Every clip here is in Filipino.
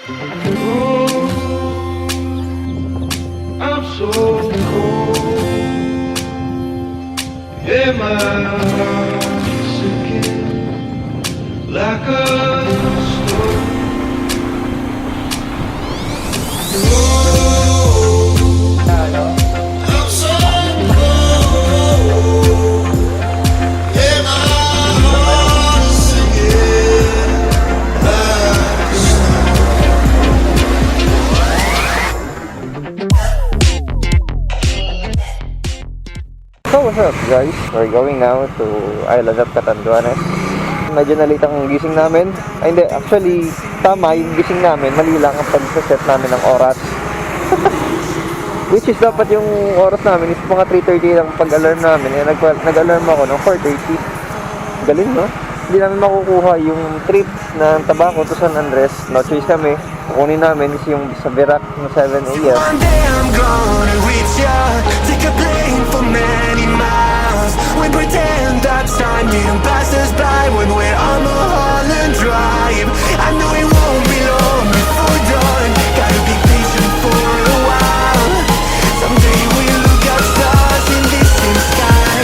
I'm so cold. Yeah, my heart's sinking like a stone. I'm so cold. Yeah, my heart's sinking like a So what's up guys? We're going now to Island of Catanduanes. Medyo na-late ang gising namin. Ay hindi, actually tama yung gising namin. Mali lang ang pag-set namin ng oras. Which is dapat yung oras namin is mga 3:30 lang pag-alarm namin. Eh, nag-alarm ako ng 4:30. Galing no? Hindi namin makukuha yung trip ng Tabaco to San Andres. No choice kami. Kukunin namin is yung sa Virac ng 7 a.m. One day I'm gonna reach ya, take a plane for many miles. We pretend that time didn't pass us by when we're on Mulholland Drive. I know it won't be long before dawn. Gotta be patient for a while. Someday we'll look at stars in distant sky.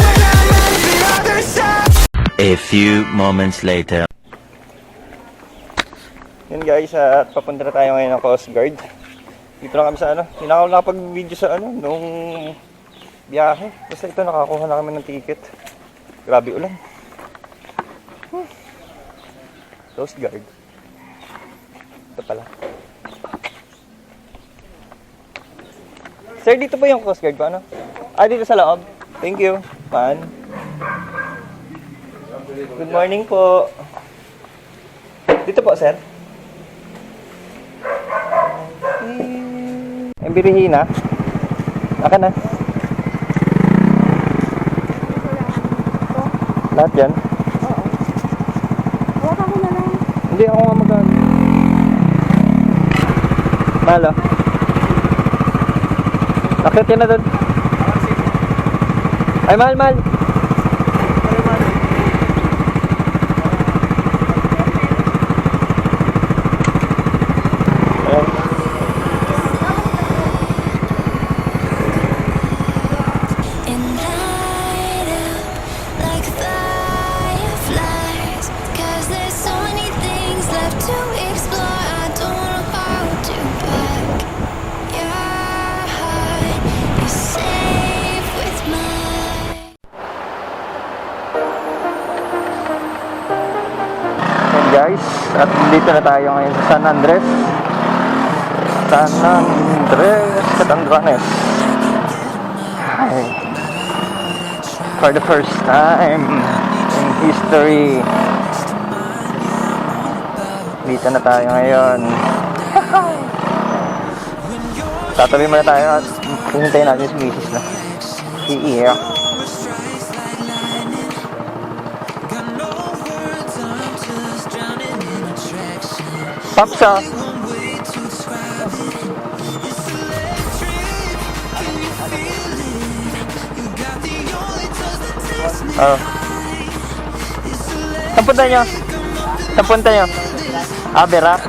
When I'm on the other side. A few moments later. Yun guys, at papunta na tayo ngayon ng Coast Guard. Dito na kami sa ano, hindi na ako nakapag-video sa ano, nung biyahe. Basta ito, nakakuha na kami ng ticket. Grabe ulan. Coast Guard. Ito pala. Sir, dito ba yung Coast Guard pa, ano? Ah, dito sa loob. Thank you. Man. Good morning po. Dito po, sir. Ang birihina. Aka na. Lahat yan? Oo. Hawakan ko na lang. Hindi ako nga mag-ano. Malo. Bakit yan na doon? Ay, mahal. Guys, at dito na tayo ngayon sa San Andres. Catanduanes. Hi. For the first time in history, dito na tayo ngayon. Tatabi muna tayo at hihintayin natin si Mrs. na. Si Iya. Papsa. Oh. Saan punta nyo? Saan punta nyo? Ah, Virac.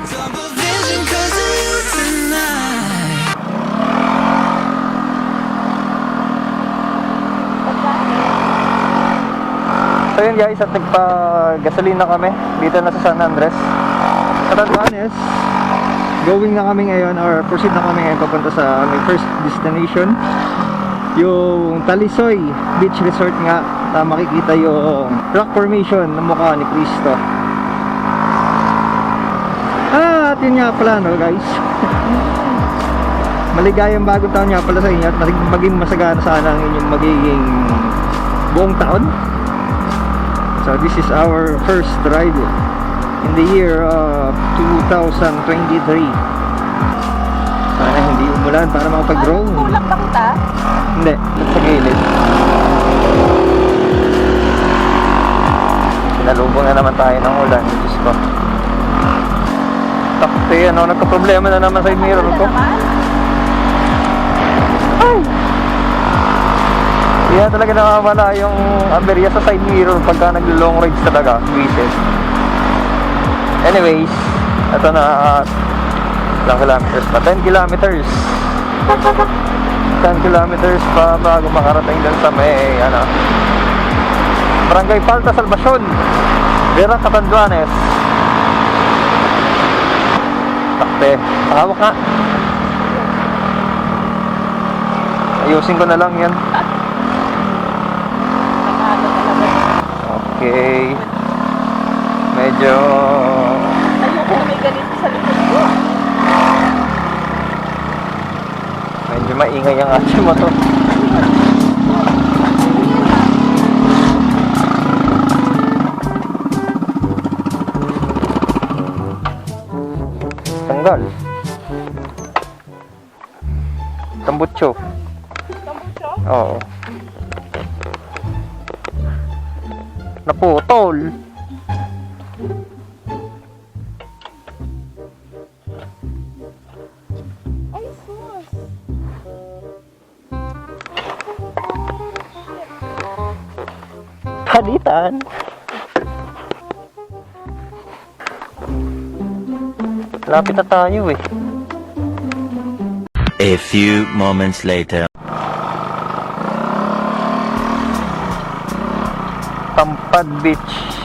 So yun guys, at nagpa-gasolina kami dito na sa San Andres. Catanduanes. Going na kami ngayon or proceed na kami ngayon papunta sa aming first destination, yung Talisoy Beach Resort nga, na makikita yung rock formation ng mukha ni Cristo. At yun nga pala no guys. Maligayang bagong taon nga pala sa inyo at maging masagana sana ang inyong magiging buong taon. So this is our first ride in the year of 2023. Sana hindi umulan para makapag-drone. Tulak ba kita? Hindi, sa gilid. Sinalubong na naman tayo ng ulan. Diyos ko. Takti, ano, nagka-problema na naman sa mirror ko. Ay! Kaya talaga nakawala yung aberya sa side mirror pagka naglo-long rides talaga. Visit. Anyways, Ito na, ilang kilometers pa? 10 kilometers. 10 kilometers pa bago makarating dun sa may, ano, Barangay Palta, Salvacion, Vera, Catanduanes. Takpe, hawak nga. Ayusin ko na lang yan. Nakano talaga. Okay. Medyo Ayoko na may ganito sa likod ko. medyo maingay ang ating motor. Tanggal. Tambutso. Tambutso? Oo. Naputol. Ay, sus. Halitan. Lapit na tayo eh. A few moments later. Tampad Beach.